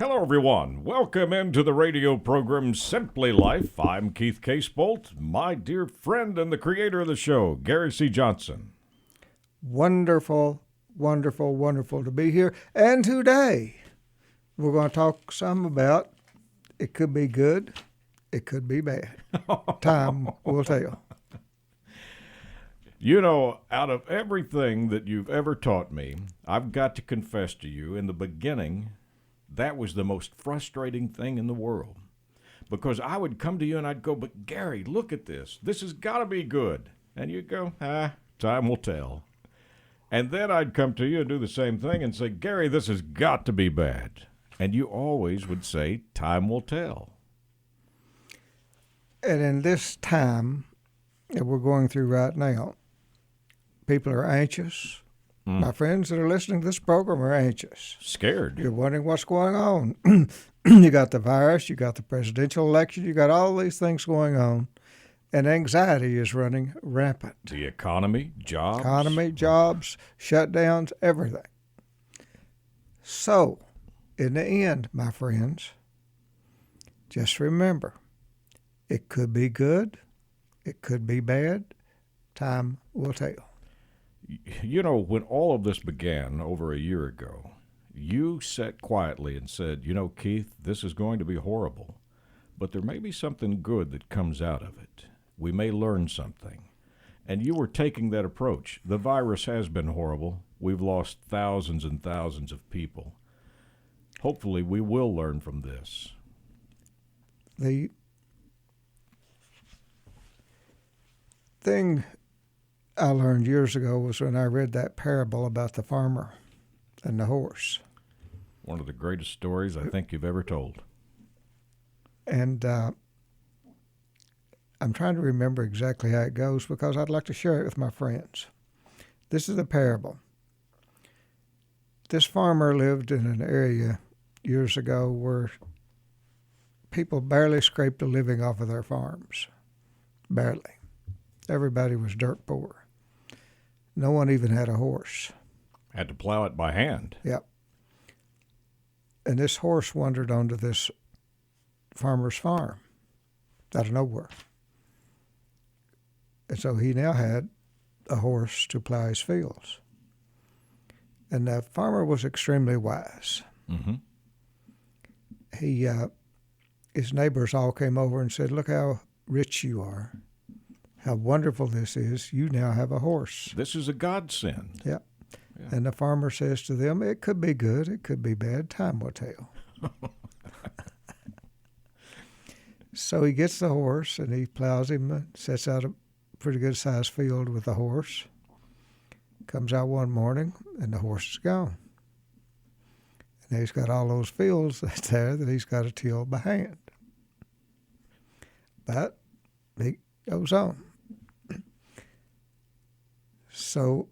Hello, everyone. Welcome into the radio program Simply Life. I'm Keith Casebolt, my dear friend and the creator of the show, Gary C. Johnson. Wonderful, wonderful, wonderful to be here. And today, we're going to talk some about it could be good, it could be bad. Time will tell. You know, out of everything that you've ever taught me, I've got to confess to you, in the beginning, that was the most frustrating thing in the world. Because I would come to you and I'd go, but Gary, look at this. This has got to be good. And you'd go, time will tell. And then I'd come to you and do the same thing and say, Gary, this has got to be bad. And you always would say, time will tell. And in this time that we're going through right now, people are anxious. My friends that are listening to this program are anxious. Scared. You're wondering what's going on. You got the virus, you got the presidential election, you got all these things going on, and anxiety is running rampant. The economy, jobs. Shutdowns, everything. So, in the end, my friends, just remember, it could be good, it could be bad. Time will tell. You know, when all of this began over a year ago, you sat quietly and said, you know, Keith, this is going to be horrible, but there may be something good that comes out of it. We may learn something. And you were taking that approach. The virus has been horrible. We've lost thousands and thousands of people. Hopefully, we will learn from this. The thing I learned years ago was when I read that parable about the farmer and the horse. One of the greatest stories I think you've ever told. And I'm trying to remember exactly how it goes because I'd like to share it with my friends. This is the parable. This farmer lived in an area years ago where people barely scraped a living off of their farms. Barely. Everybody was dirt poor. No one even had a horse. Had to plow it by hand. Yep. And this horse wandered onto this farmer's farm out of nowhere. And so he now had a horse to plow his fields. And the farmer was extremely wise. Mm-hmm. His neighbors all came over and said, look how rich you are. How wonderful this is. You now have a horse. This is a godsend. Yep. Yeah. And the farmer says to them, it could be good, it could be bad. Time will tell. So he gets the horse and he plows him and sets out a pretty good sized field with the horse. Comes out one morning and the horse is gone. And he's got all those fields there that he's got to till by hand. But he goes on. So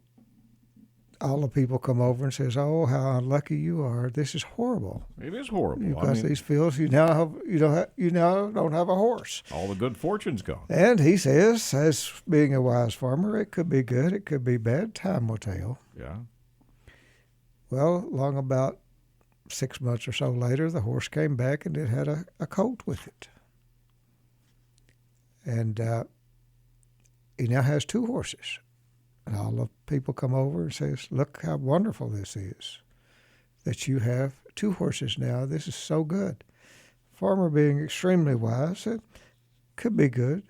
all the people come over and says, "Oh, how unlucky you are! This is horrible. It is horrible. You've got these fields. You now don't have a horse. All the good fortune's gone." And he says, as being a wise farmer, it could be good, it could be bad. Time will tell. Yeah. Well, long about 6 months or so later, the horse came back and it had a colt with it. And he now has 2 horses. And all the people come over and says, look how wonderful this is, that you have 2 horses now. This is so good. Farmer, being extremely wise, said, could be good,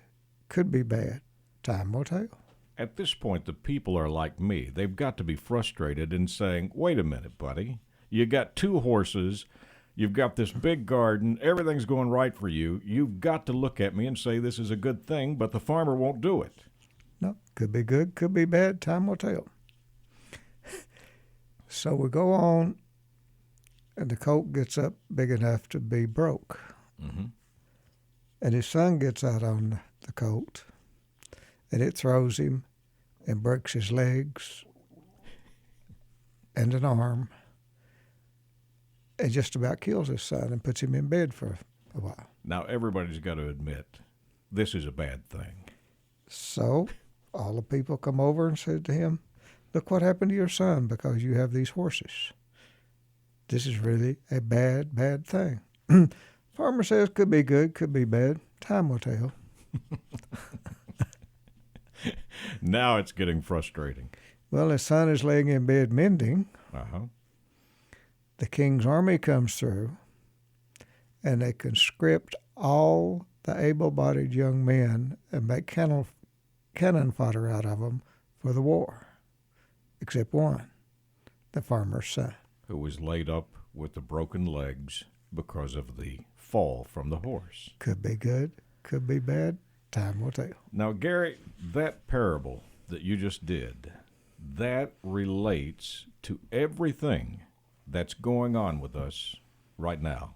could be bad. Time will tell. At this point, the people are like me. They've got to be frustrated and saying, wait a minute, buddy. You got 2 horses. You've got this big garden. Everything's going right for you. You've got to look at me and say this is a good thing, but the farmer won't do it. No, could be good, could be bad. Time will tell. So we go on, and the colt gets up big enough to be broke. Mm-hmm. And his son gets out on the colt, and it throws him and breaks his legs and an arm and just about kills his son and puts him in bed for a while. Now, everybody's got to admit, this is a bad thing. So all the people come over and said to him, look what happened to your son because you have these horses. this is really a bad, bad thing. Farmer says could be good, could be bad. Time will tell. Now it's getting frustrating. Well, his son is laying in bed mending. Uh-huh. The king's army comes through, and they conscript all the able-bodied young men and make cannon fodder out of them for the war, except one, the farmer's son. Who was laid up with the broken legs because of the fall from the horse. Could be good, could be bad. Time will tell. Now, Gary, that parable that you just did, that relates to everything that's going on with us right now,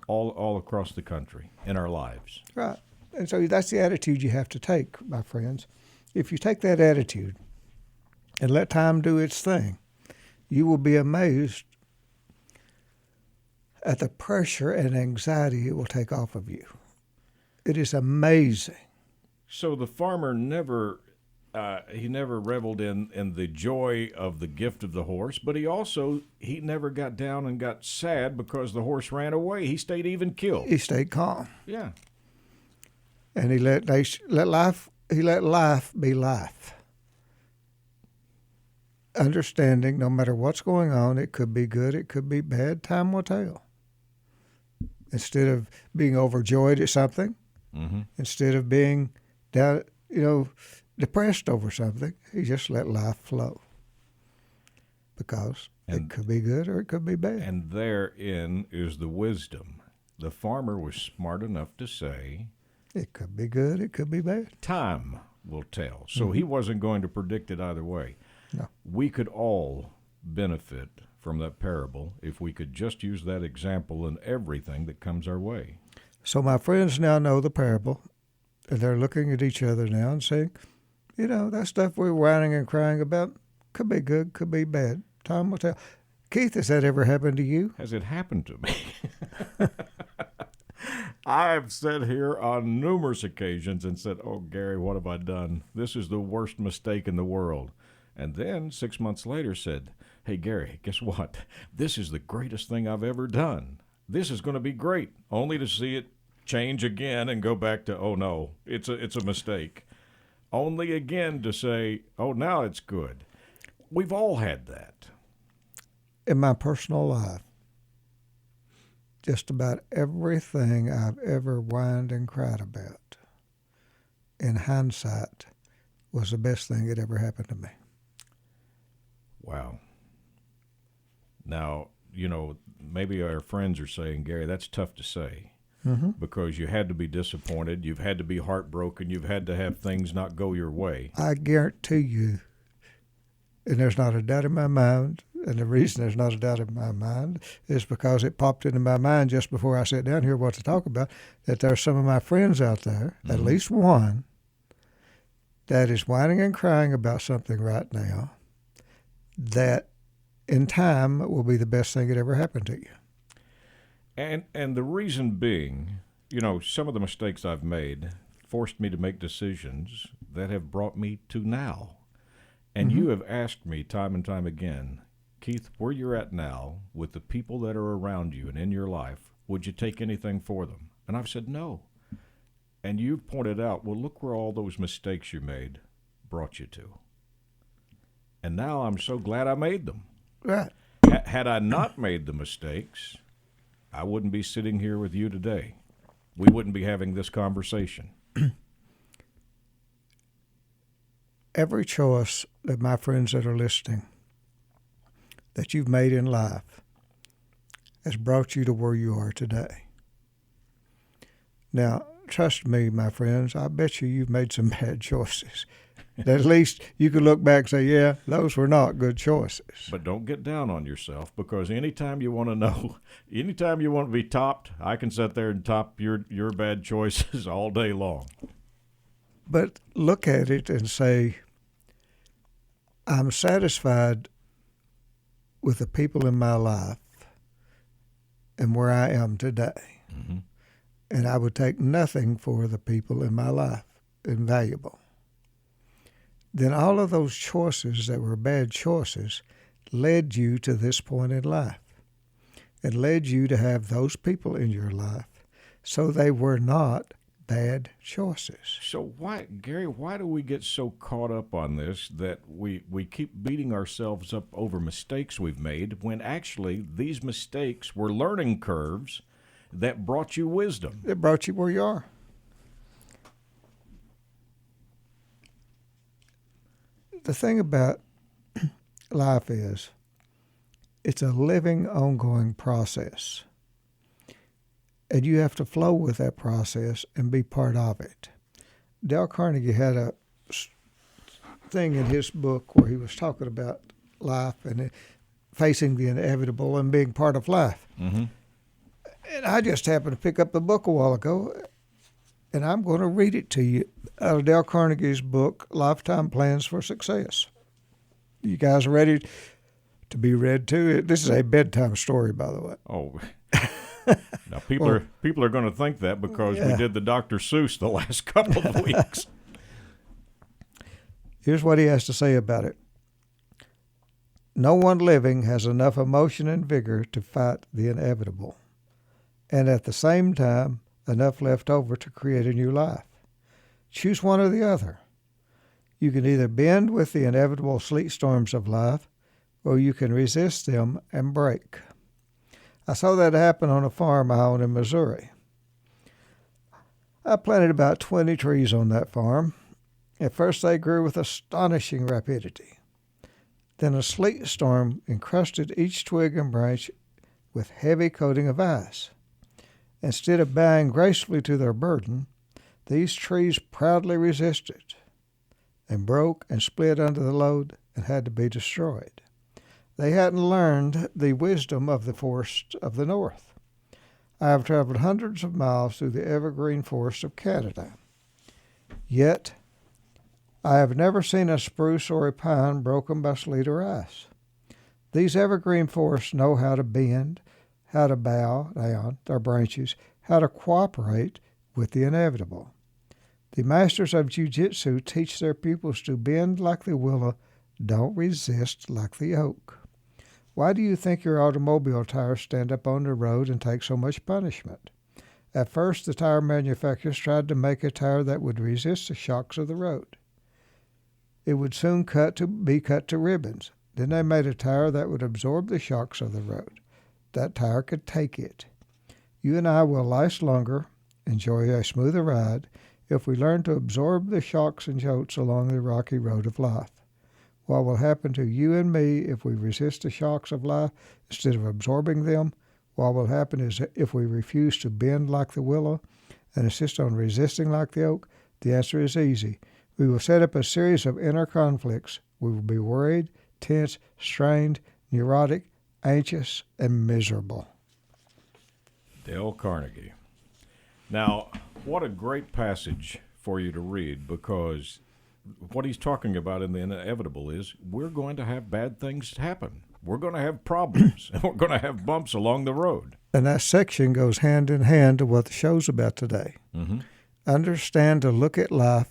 all across the country, in our lives. Right. And so that's the attitude you have to take, my friends. If you take that attitude and let time do its thing, you will be amazed at the pressure and anxiety it will take off of you. It is amazing. So the farmer never reveled in the joy of the gift of the horse, but he never got down and got sad because the horse ran away. He stayed even killed. He stayed calm. Yeah. And he let life be life. Understanding no matter what's going on, it could be good, it could be bad, time will tell. Instead of being overjoyed at something, instead of being down, depressed over something, he just let life flow. Because it could be good or it could be bad. And therein is the wisdom. The farmer was smart enough to say, it could be good, it could be bad. Time will tell. So he wasn't going to predict it either way. No. We could all benefit from that parable if we could just use that example in everything that comes our way. So my friends now know the parable, and they're looking at each other now and saying, that stuff we're whining and crying about could be good, could be bad. Time will tell. Keith, has that ever happened to you? Has it happened to me? I've sat here on numerous occasions and said, oh, Gary, what have I done? This is the worst mistake in the world. And then 6 months later said, hey, Gary, guess what? This is the greatest thing I've ever done. This is going to be great, only to see it change again and go back to, oh, no, it's a mistake. Only again to say, oh, now it's good. We've all had that. In my personal life, just about everything I've ever whined and cried about, in hindsight, was the best thing that ever happened to me. Wow. Now, maybe our friends are saying, Gary, that's tough to say because you had to be disappointed. You've had to be heartbroken. You've had to have things not go your way. I guarantee you, and there's not a doubt in my mind, and the reason there's not a doubt in my mind is because it popped into my mind just before I sat down here what to talk about, that there's some of my friends out there, at least one, that is whining and crying about something right now that in time will be the best thing that ever happened to you. And the reason being, some of the mistakes I've made forced me to make decisions that have brought me to now. And you have asked me time and time again, Keith, where you're at now with the people that are around you and in your life, would you take anything for them? And I've said no. And you've pointed out, well, look where all those mistakes you made brought you to. And now I'm so glad I made them. Right. Had I not made the mistakes, I wouldn't be sitting here with you today. We wouldn't be having this conversation. Every choice that my friends that are listening that you've made in life has brought you to where you are today. Now, trust me, my friends, I bet you've made some bad choices. At least you could look back and say, yeah, those were not good choices. But don't get down on yourself, because anytime you want to know, anytime you want to be topped, I can sit there and top your bad choices all day long. But look at it and say, I'm satisfied with the people in my life and where I am today. Mm-hmm. And I would take nothing for the people in my life, invaluable. Then all of those choices that were bad choices led you to this point in life. and led you to have those people in your life. So they were not bad choices. So why, Gary, why do we get so caught up on this that we keep beating ourselves up over mistakes we've made when actually these mistakes were learning curves that brought you wisdom? It brought you where you are. The thing about life is it's a living, ongoing process. And you have to flow with that process and be part of it. Dale Carnegie had a thing in his book where he was talking about life and facing the inevitable and being part of life. Mm-hmm. And I just happened to pick up the book a while ago, and I'm going to read it to you out of Dale Carnegie's book, Lifetime Plans for Success. You guys ready to be read to? This is a bedtime story, by the way. Oh, now people are going to think that because we did the Dr. Seuss the last couple of weeks. Here's what he has to say about it. No one living has enough emotion and vigor to fight the inevitable, and at the same time, enough left over to create a new life. Choose one or the other. You can either bend with the inevitable sleet storms of life, or you can resist them and break. I saw that happen on a farm I own in Missouri. I planted about 20 trees on that farm. At first they grew with astonishing rapidity. Then a sleet storm encrusted each twig and branch with heavy coating of ice. Instead of bowing gracefully to their burden, these trees proudly resisted and broke and split under the load and had to be destroyed. They hadn't learned the wisdom of the forests of the North. I have traveled hundreds of miles through the evergreen forests of Canada. Yet, I have never seen a spruce or a pine broken by sleet or ice. These evergreen forests know how to bend, how to bow down their branches, how to cooperate with the inevitable. The masters of jiu-jitsu teach their pupils to bend like the willow, don't resist like the oak. Why do you think your automobile tires stand up on the road and take so much punishment? At first, the tire manufacturers tried to make a tire that would resist the shocks of the road. It would soon be cut to ribbons. Then they made a tire that would absorb the shocks of the road. That tire could take it. You and I will last longer, enjoy a smoother ride, if we learn to absorb the shocks and jolts along the rocky road of life. What will happen to you and me if we resist the shocks of life instead of absorbing them? What will happen is if we refuse to bend like the willow and insist on resisting like the oak? The answer is easy. We will set up a series of inner conflicts. We will be worried, tense, strained, neurotic, anxious, and miserable. Dale Carnegie. Now, what a great passage for you to read, because what he's talking about in the inevitable is we're going to have bad things happen. We're going to have problems, and we're going to have bumps along the road. And that section goes hand in hand to what the show's about today. Mm-hmm. Understand to look at life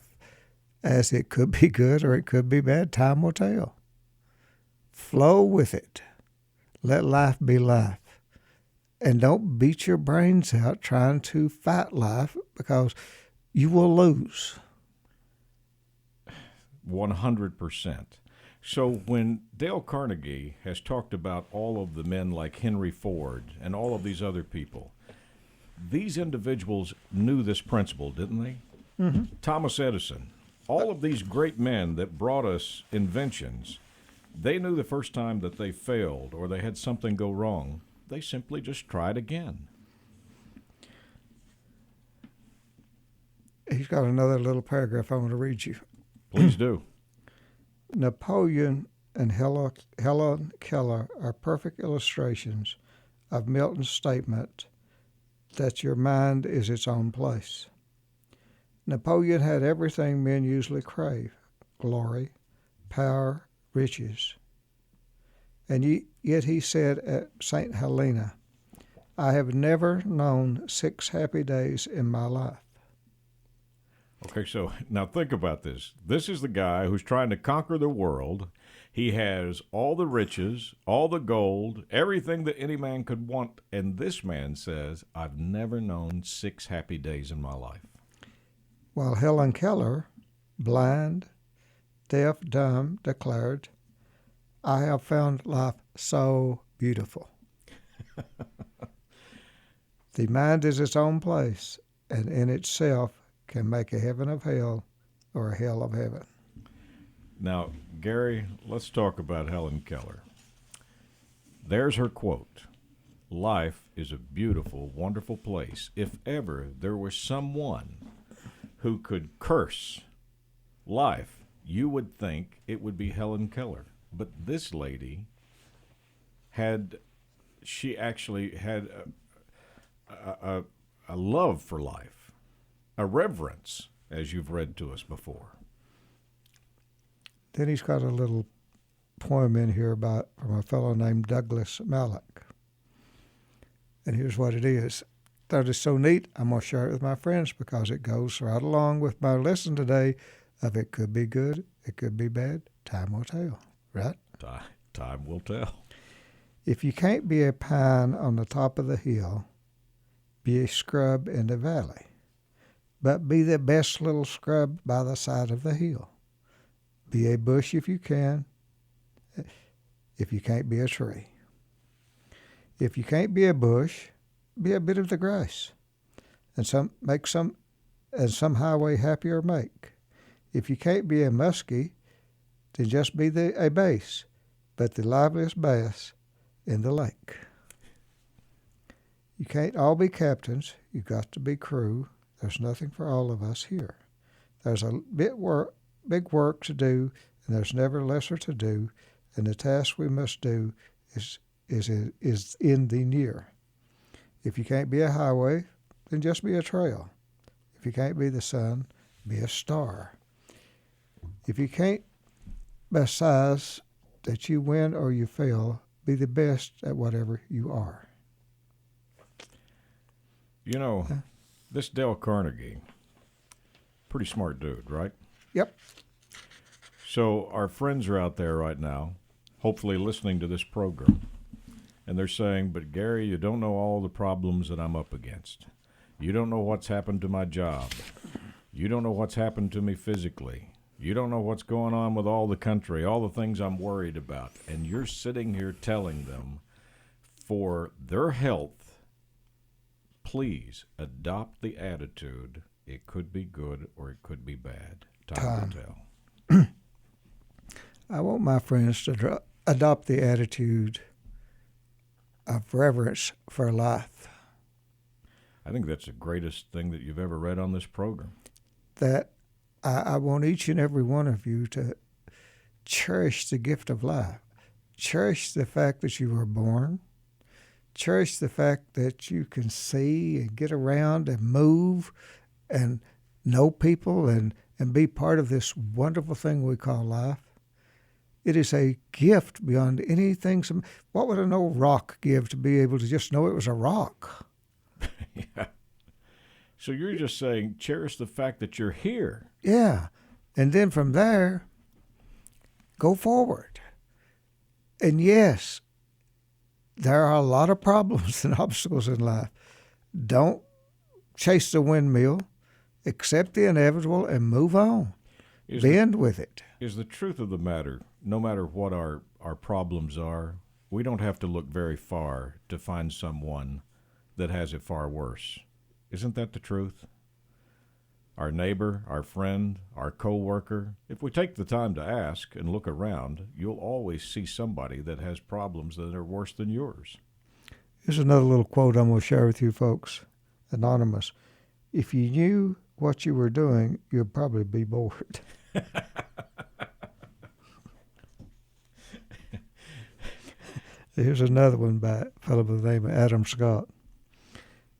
as it could be good or it could be bad. Time will tell. Flow with it. Let life be life. And don't beat your brains out trying to fight life, because you will lose. 100%. So when Dale Carnegie has talked about all of the men like Henry Ford and all of these other people, these individuals knew this principle, didn't they? Mm-hmm. Thomas Edison, all of these great men that brought us inventions, they knew the first time that they failed or they had something go wrong, they simply just tried again. He's got another little paragraph I want to read you. Please do. Napoleon and Helen Keller are perfect illustrations of Milton's statement that your mind is its own place. Napoleon had everything men usually crave: glory, power, riches. And yet he said at St. Helena, I have never known 6 happy days in my life. Okay, so now think about this. This is the guy who's trying to conquer the world. He has all the riches, all the gold, everything that any man could want. And this man says, I've never known 6 happy days in my life. While Helen Keller, blind, deaf, dumb, declared, I have found life so beautiful. The mind is its own place, and in itself can make a heaven of hell or a hell of heaven. Now, Gary, let's talk about Helen Keller. There's her quote. Life is a beautiful, wonderful place. If ever there was someone who could curse life, you would think it would be Helen Keller. But this lady actually had a love for life, a reverence, as you've read to us before. Then he's got a little poem in here from a fellow named Douglas Mallock. And here's what it is. That is so neat, I'm going to share it with my friends because it goes right along with my lesson today of it could be good, it could be bad, time will tell, right? Time will tell. If you can't be a pine on the top of the hill, be a scrub in the valley, but be the best little scrub by the side of the hill. Be a bush if you can, if you can't be a tree. If you can't be a bush, be a bit of the grass, and some highway happier make. If you can't be a muskie, then just be a bass, but the liveliest bass in the lake. You can't all be captains. You've got to be crew. There's nothing for all of us here. There's a big work to do, and there's never lesser to do, and the task we must do is in the near. If you can't be a highway, then just be a trail. If you can't be the sun, be a star. If you can't, by size that you win or you fail, be the best at whatever you are. You know, this Dale Carnegie, pretty smart dude, right? Yep. So our friends are out there right now, hopefully listening to this program, and they're saying, but Gary, you don't know all the problems that I'm up against. You don't know what's happened to my job. You don't know what's happened to me physically. You don't know what's going on with all the country, all the things I'm worried about. And you're sitting here telling them for their health, please adopt the attitude, it could be good or it could be bad. Time will tell. I want my friends to adopt the attitude of reverence for life. I think that's the greatest thing that you've ever read on this program. That I want each and every one of you to cherish the gift of life. Cherish the fact that you were born. Cherish the fact that you can see and get around and move and know people and be part of this wonderful thing we call life. It is a gift beyond anything. What would an old rock give to be able to just know it was a rock? Yeah. So you're just saying cherish the fact that you're here. Yeah. And then from there, go forward. And yes, there are a lot of problems and obstacles in life. Don't chase the windmill. Accept the inevitable and move on. Bend with it. Is the truth of the matter, no matter what our problems are, we don't have to look very far to find someone that has it far worse. Isn't that the truth? Our neighbor, our friend, our co-worker, if we take the time to ask and look around, you'll always see somebody that has problems that are worse than yours. Here's another little quote I'm going to share with you folks. Anonymous. If you knew what you were doing, you'd probably be bored. Here's another one by a fellow by the name of Adam Scott.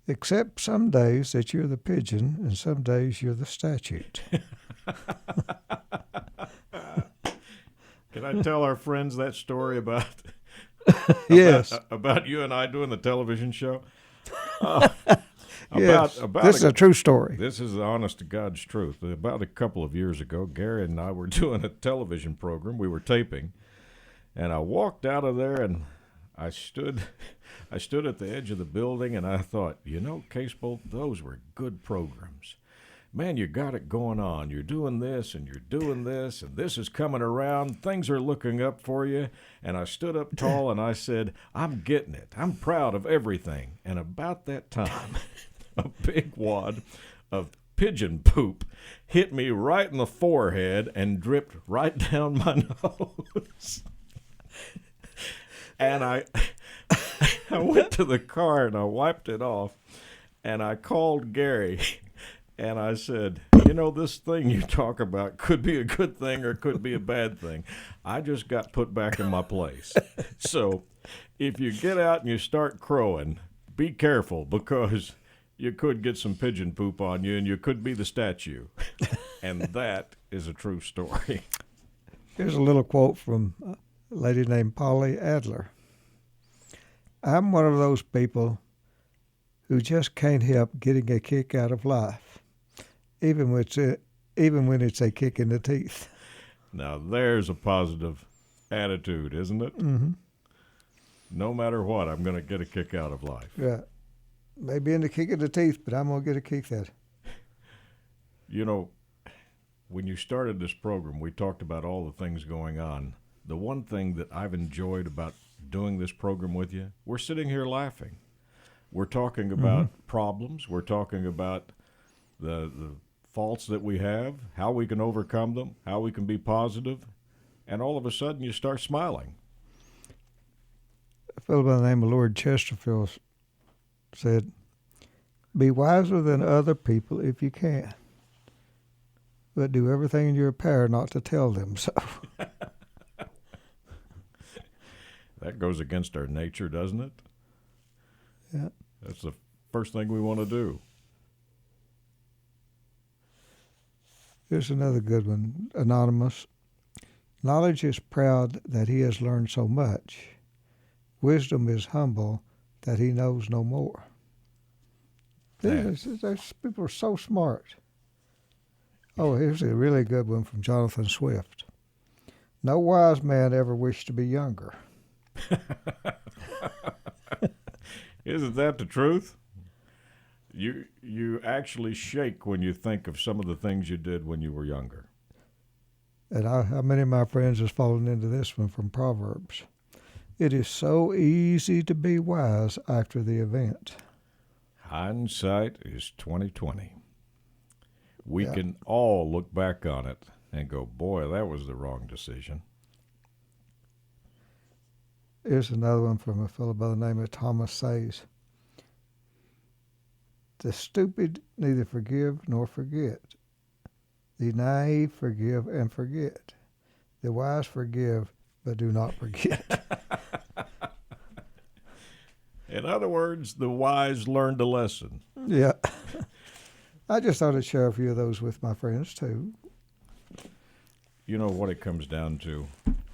Except some days that you're the pigeon and some days you're the statute. Can I tell our friends that story about yes about you and I doing the television show? Yes, this is a true story. This is the honest to God's truth. About a couple of years ago, Gary and I were doing a television program. We were taping, And I walked out of there, and I stood I stood at the edge of the building, and I thought, Casebolt, those were good programs. Man, you got it going on. You're doing this, and you're doing this, and this is coming around. Things are looking up for you. And I stood up tall, and I said, I'm getting it. I'm proud of everything. And about that time, a big wad of pigeon poop hit me right in the forehead and dripped right down my nose. And I went to the car and I wiped it off, and I called Gary, and I said, this thing you talk about could be a good thing or it could be a bad thing. I just got put back in my place. So if you get out and you start crowing, be careful, because you could get some pigeon poop on you and you could be the statue. And that is a true story. Here's a little quote from a lady named Polly Adler. I'm one of those people who just can't help getting a kick out of life, even when it's a kick in the teeth. Now there's a positive attitude, isn't it? Mm-hmm. No matter what, I'm going to get a kick out of life. Yeah. Maybe in the kick in the teeth, but I'm going to get a kick out. When you started this program, we talked about all the things going on. The one thing that I've enjoyed about doing this program with you, we're sitting here laughing. We're talking about problems. We're talking about the faults that we have, how we can overcome them, how we can be positive, and all of a sudden you start smiling. A fellow by the name of Lord Chesterfield said, be wiser than other people if you can, but do everything in your power not to tell them so. That goes against our nature, doesn't it? Yeah. That's the first thing we want to do. Here's another good one, anonymous. Knowledge is proud that he has learned so much. Wisdom is humble that he knows no more. Those people are so smart. Oh, here's a really good one from Jonathan Swift. No wise man ever wished to be younger. Isn't that the truth? You actually shake when you think of some of the things you did when you were younger. And how many of my friends have fallen into this one from Proverbs? It is so easy to be wise after the event. Hindsight is 20/20. We can all look back on it and go, boy, that was the wrong decision. Here's another one from a fellow by the name of Thomas Sayes. The stupid neither forgive nor forget. The naive forgive and forget. The wise forgive but do not forget. In other words, the wise learned a lesson. Yeah. I just thought I'd share a few of those with my friends, too. You know what it comes down to?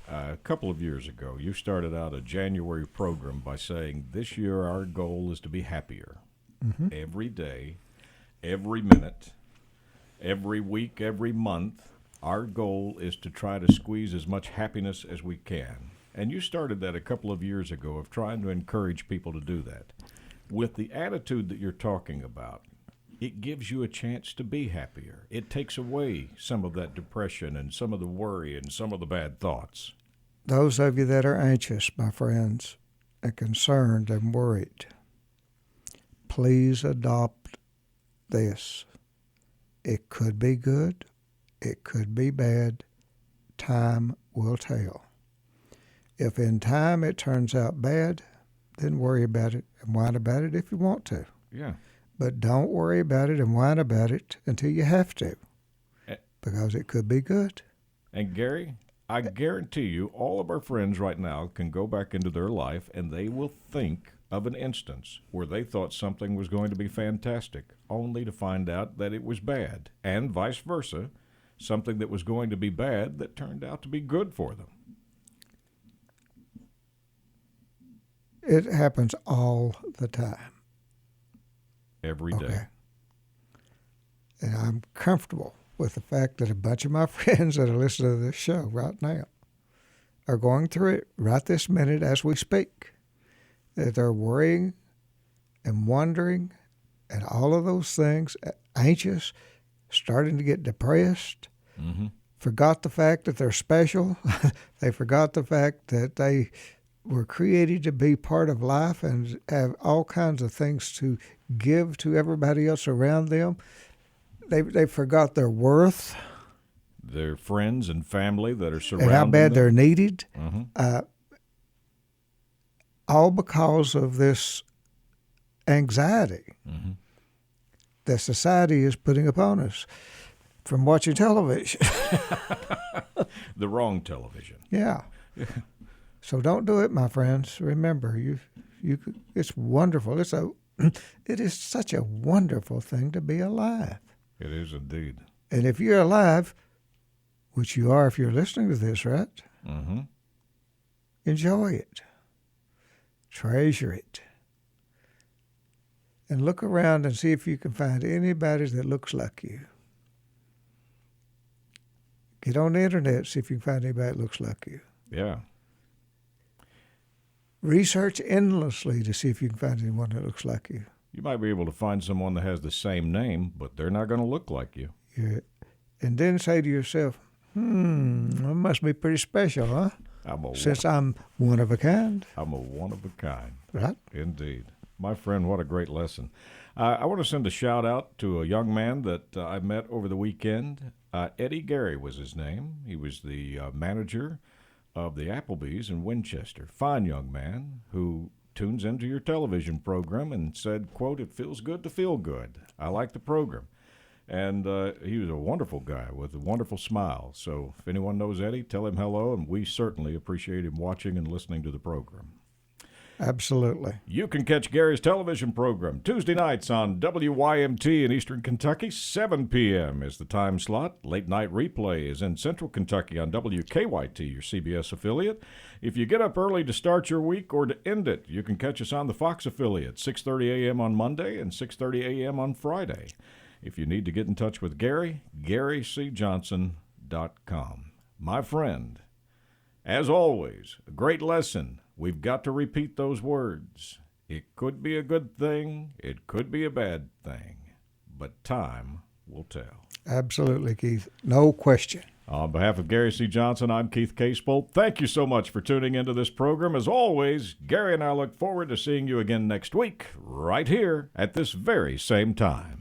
A couple of years ago, you started out a January program by saying, this year our goal is to be happier. Mm-hmm. Every day, every minute, every week, every month, our goal is to try to squeeze as much happiness as we can. And you started that a couple of years ago of trying to encourage people to do that. With the attitude that you're talking about, it gives you a chance to be happier. It takes away some of that depression and some of the worry and some of the bad thoughts. Those of you that are anxious, my friends, and concerned and worried, please adopt this. It could be good. It could be bad. Time will tell. If in time it turns out bad, then worry about it and whine about it if you want to. Yeah. But don't worry about it and whine about it until you have to, because it could be good. And Gary, I guarantee you all of our friends right now can go back into their life and they will think of an instance where they thought something was going to be fantastic, only to find out that it was bad, and vice versa, something that was going to be bad that turned out to be good for them. It happens all the time. Every day. Okay. And I'm comfortable with the fact that a bunch of my friends that are listening to this show right now are going through it right this minute as we speak. That they're worrying and wondering and all of those things, anxious, starting to get depressed, forgot the fact that they're special. They forgot the fact that they were created to be part of life and have all kinds of things to give to everybody else around them. They forgot their worth. Their friends and family that are surrounding And how bad them. they're needed. All because of this anxiety that society is putting upon us from watching television. The wrong television. Yeah. So don't do it, my friends. Remember, it's wonderful. It is such a wonderful thing to be alive. It is indeed. And if you're alive, which you are if you're listening to this, right? Enjoy it. Treasure it. And look around and see if you can find anybody that looks like you. Get on the internet, see if you can find anybody that looks like you. Yeah. Research endlessly to see if you can find anyone that looks like you. You might be able to find someone that has the same name, but they're not going to look like you. Yeah. And then say to yourself, I must be pretty special, huh? Since I'm one of a kind. I'm a one of a kind. Right? Indeed. My friend, what a great lesson. I want to send a shout out to a young man that I met over the weekend. Eddie Gary was his name. He was the manager of the Applebee's in Winchester. Fine young man who tunes into your television program and said, quote, "It feels good to feel good. I like the program." And he was a wonderful guy with a wonderful smile. So if anyone knows Eddie, tell him hello, and we certainly appreciate him watching and listening to the program. Absolutely. You can catch Gary's television program Tuesday nights on WYMT in Eastern Kentucky. 7 p.m. is the time slot. Late night replay is in Central Kentucky on WKYT, your CBS affiliate. If you get up early to start your week or to end it, you can catch us on the Fox affiliate, 6:30 a.m. on Monday and 6:30 a.m. on Friday. If you need to get in touch with Gary, GaryCJohnson.com. My friend, as always, a great lesson. We've got to repeat those words. It could be a good thing. It could be a bad thing. But time will tell. Absolutely, Keith. No question. On behalf of Gary C. Johnson, I'm Keith Casebolt. Thank you so much for tuning into this program. As always, Gary and I look forward to seeing you again next week, right here at this very same time.